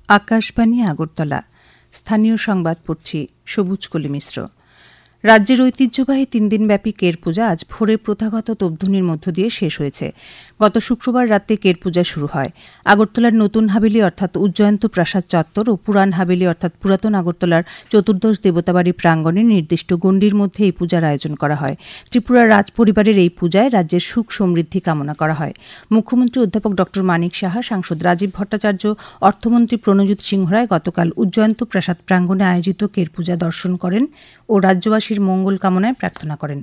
আকাশবাণী আগরতলা। স্থানীয় সংবাদ পড়ছি সবুজ কলি মিশ্র। রাজ্যের ঐতিহ্যবাহী ৩ দিনব্যাপী কের পূজা আজ ভোরে প্রথাগত তোপধ্বনির মধ্য দিয়ে শেষ হয়েছে। গত শুক্রবার রাতে কের পূজা শুরু হয়। আগরতলার নতুন হাভেলি অর্থাৎ উজ্জয়ন্ত প্রাসাদ চত্বর ও পুরান হাভেলি অর্থাৎ পুরাতন আগরতলার চতুর্দশ দেবতাবাড়ি প্রাঙ্গণে নির্দিষ্ট গণ্ডির মধ্যে এই পূজার আয়োজন করা হয়। ত্রিপুরার রাজ পরিবারের এই পূজায় রাজ্যের সুখ সমৃদ্ধি কামনা করা হয়। মুখ্যমন্ত্রী অধ্যাপক ড মানিক সাহা, সাংসদ রাজীব ভট্টাচার্য, অর্থমন্ত্রী প্রণজিৎ সিংহ রায় গতকাল উজ্জয়ন্ত প্রাসাদ প্রাঙ্গণে আয়োজিত কের পূজা দর্শন করেন ও রাজ্যবাসীর মঙ্গল কামনায় প্রার্থনা করেন।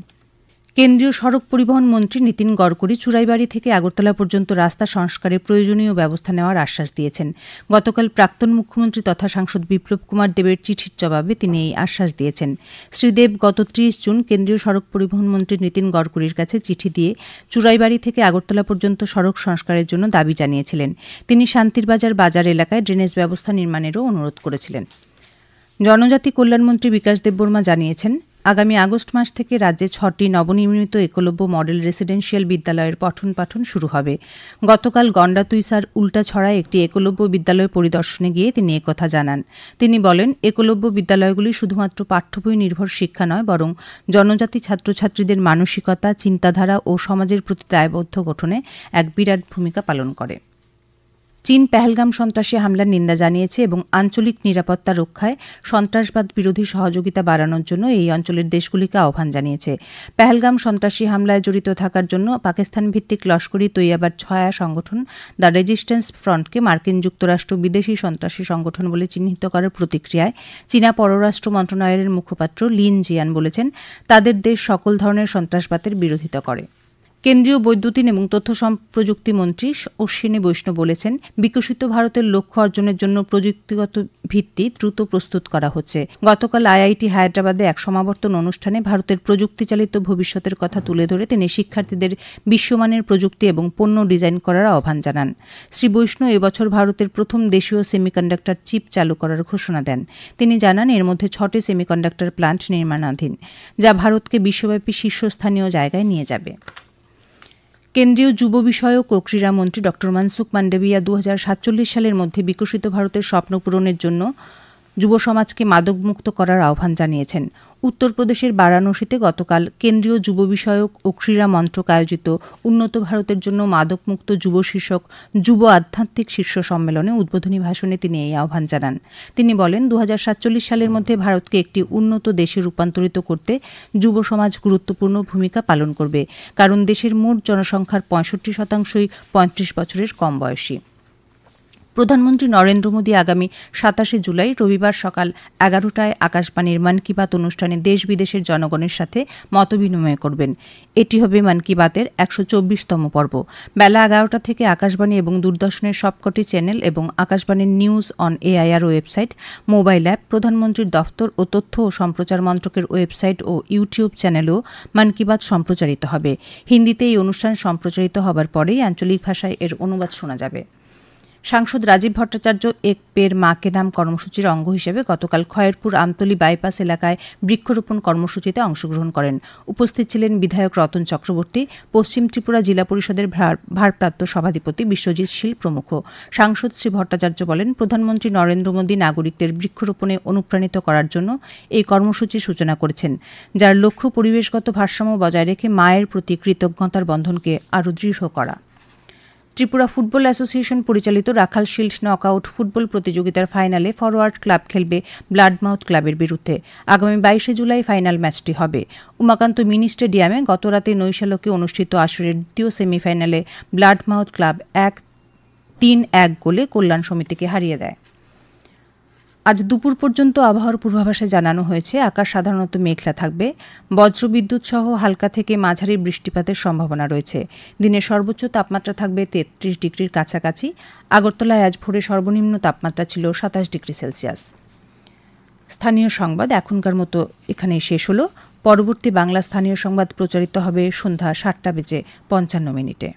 কেন্দ্রীয় সড়ক পরিবহন মন্ত্রী নীতিন গড়করি চুরাইবাড়ি থেকে আগরতলা পর্যন্ত রাস্তা সংস্কারে প্রয়োজনীয় ব্যবস্থা নেওয়ার আশ্বাস দিয়েছেন। গতকাল প্রাক্তন মুখ্যমন্ত্রী তথা সাংসদ বিপ্লব কুমার দেবের চিঠির জবাবে তিনি এই আশ্বাস দিয়েছেন। শ্রী দেব গত ৩০ জুন কেন্দ্রীয় সড়ক পরিবহন মন্ত্রী নীতিন গড়করির কাছে চিঠি দিয়ে চুরাইবাড়ি থেকে আগরতলা পর্যন্ত সড়ক সংস্কারের জন্য দাবি জানিয়েছিলেন। তিনি শান্তিরবাজার বাজার এলাকায় ড্রেনেজ ব্যবস্থা নির্মাণেরও অনুরোধ করেছিলেন। জনজাতি কল্যাণমন্ত্রী বিকাশ দেববর্মা জানিয়েছেন, আগামী আগস্ট মাস থেকে রাজ্যে ৬টি নবনির্মিত একলব্য মডেল রেসিডেন্সিয়াল বিদ্যালয়ের পঠন পাঠন শুরু হবে। গতকাল গন্ডাতুইসার উল্টাছড়ায় একটি একলব্য বিদ্যালয় পরিদর্শনে গিয়ে তিনি একথা জানান। তিনি বলেন, একলব্য বিদ্যালয়গুলি শুধুমাত্র পাঠ্যবই নির্ভর শিক্ষা নয়, বরং জনজাতি ছাত্রছাত্রীদের মানসিকতা, চিন্তাধারা ও সমাজের প্রতি দায়বদ্ধ গঠনে এক বিরাট ভূমিকা পালন করে। চীন পেহেলগাম সন্ত্রাসী হামলার নিন্দা জানিয়েছে এবং আঞ্চলিক নিরাপত্তা রক্ষায় সন্ত্রাসবাদ বিরোধী সহযোগিতা বাড়ানোর জন্য এই অঞ্চলের দেশগুলিকে আহ্বান জানিয়েছে। পেহেলগাম সন্ত্রাসী হামলায় জড়িত থাকার জন্য পাকিস্তান ভিত্তিক লস্করি তৈয়বার ছয়া সংগঠন দ্য রেজিস্ট্যান্স ফ্রন্টকে মার্কিন যুক্তরাষ্ট্র বিদেশি সন্ত্রাসী সংগঠন বলে চিহ্নিত করার প্রতিক্রিয়ায় চীনা পররাষ্ট্র মন্ত্রণালয়ের মুখপাত্র লিন জিয়ান বলেছেন, তাদের দেশ সকল ধরনের সন্ত্রাসবাদের বিরোধিতা করে। কেন্দ্রীয় বৈদ্যুতিন এবং তথ্য প্রযুক্তি মন্ত্রী অশ্বিনী বৈষ্ণব বলেছেন, বিকশিত ভারতের লক্ষ্য অর্জনের জন্য প্রযুক্তিগত ভিত্তি দ্রুত প্রস্তুত করা হচ্ছে। গতকাল আইআইটি হায়দ্রাবাদে এক সমাবর্তন অনুষ্ঠানে ভারতের প্রযুক্তিচালিত ভবিষ্যতের কথা তুলে ধরে তিনি শিক্ষার্থীদের বিশ্বমানের প্রযুক্তি এবং পণ্য ডিজাইন করার আহ্বান জানান। শ্রী বৈষ্ণব এবছর ভারতের প্রথম দেশীয় সেমিকন্ডাক্টর চিপ চালু করার ঘোষণা দেন। তিনি জানান, এর মধ্যে 6টি সেমিকন্ডাক্টর প্ল্যান্ট নির্মাণাধীন, যা ভারতকে বিশ্বব্যাপী শীর্ষস্থানীয় জায়গায় নিয়ে যাবে। কেন্দ্রীয় যুব বিষয়ক ও ক্রীড়ামন্ত্রী ড মনসুখ মান্ডভিয়া ২০৪৭ সালের মধ্যে বিকশিত ভারতের স্বপ্ন পূরণের জন্য যুব সমাজকে মাদকমুক্ত করার আহ্বান জানিয়েছেন। উত্তরপ্রদেশের বারাণসীতে গতকাল কেন্দ্রীয় যুব বিষয়ক ও ক্রীড়া মন্ত্রক আয়োজিত উন্নত ভারতের জন্য মাদকমুক্ত যুব শীর্ষক যুব আধ্যাত্মিক শীর্ষ সম্মেলনে উদ্বোধনী ভাষণে তিনি এই আহ্বান জানান। তিনি বলেন, ২০৪৭ সালের মধ্যে ভারতকে একটি উন্নত দেশে রূপান্তরিত করতে যুব সমাজ গুরুত্বপূর্ণ ভূমিকা পালন করবে, কারণ দেশের মোট জনসংখ্যার ৬৫%ই ৩৫ বছরের কম বয়সী। প্রধানমন্ত্রী নরেন্দ্র মোদী আগামী ২৭ জুলাই রবিবার সকাল ১১টায় আকাশবাণীর মন কি বাত অনুষ্ঠানে দেশ বিদেশের জনগণের সাথে মতবিনিময় করবেন। এটি হবে মন কি বাতের ১২৪তম পর্ব। বেলা ১১টা থেকে আকাশবাণী এবং দূরদর্শনের সবকটি চ্যানেল এবং আকাশবাণীর news on AIR website, mobile app, প্রধানমন্ত্রীর দফতর ও তথ্য ও সম্প্রচার মন্ত্রকের ওয়েবসাইট ও ইউটিউব চ্যানেলেও মন কি বাত সম্প্রচারিত হবে। হিন্দিতে এই অনুষ্ঠান সম্প্রচারিত হবার পরেই আঞ্চলিক ভাষায় এর অনুবাদ শোনা যাবে। সাংসদ রাজীব ভট্টাচার্য এক পের মাকে নাম কর্মসূচির অঙ্গ হিসেবে গতকাল খয়েরপুর আমতলী বাইপাস এলাকায় বৃক্ষরোপণ কর্মসূচিতে অংশগ্রহণ করেন। উপস্থিত ছিলেন বিধায়ক রতন চক্রবর্তী, পশ্চিম ত্রিপুরা জেলা পরিষদের ভারপ্রাপ্ত সভাধিপতি বিশ্বজিৎ শীল প্রমুখ। সাংসদ শ্রী ভট্টাচার্য বলেন, প্রধানমন্ত্রী নরেন্দ্র মোদী নাগরিকদের বৃক্ষরোপণে অনুপ্রাণিত করার জন্য এই কর্মসূচির সূচনা করেছেন, যার লক্ষ্য পরিবেশগত ভারসাম্য বজায় রেখে মায়ের প্রতি কৃতজ্ঞতার বন্ধনকে আরও দৃঢ় করা। ত্রিপুরা ফুটবল অ্যাসোসিয়েশন পরিচালিত রাখাল শিল্ড নকআউট ফুটবল প্রতিযোগিতার ফাইনালে ফরওয়ার্ড ক্লাব খেলবে ব্লাডমাউথ ক্লাবের বিরুদ্ধে। আগামী ২২ জুলাই ফাইনাল ম্যাচটি হবে। উমাকান্ত মিনি স্টেডিয়ামে গতরাতে নৈশালকে অনুষ্ঠিত আসরের দ্বিতীয় সেমিফাইনালে ব্লাডমাউথ ক্লাব ৩-১ গোলে কল্যাণ সমিতিকে হারিয়ে দেয়। আজ দুপুর পর্যন্ত আবহাওয়ার পূর্বাভাসে জানানো হয়েছে, আকাশ সাধারণত মেঘলা থাকবে, বজ্রবিদ্যুৎ সহ হালকা থেকে মাঝারি বৃষ্টিপাতের সম্ভাবনা রয়েছে। দিনের সর্বোচ্চ তাপমাত্রা থাকবে ৩৩ ডিগ্রির কাছাকাছি। আগরতলায় আজ ভোরে সর্বনিম্ন তাপমাত্রা ছিল ২৭ ডিগ্রি সেলসিয়াস। স্থানীয় সংবাদ এখনকার মতো এখানেই শেষ হল। পরবর্তী বাংলা স্থানীয় সংবাদ প্রচারিত হবে সন্ধ্যা ৭টা বেজে ৫৫ মিনিটে।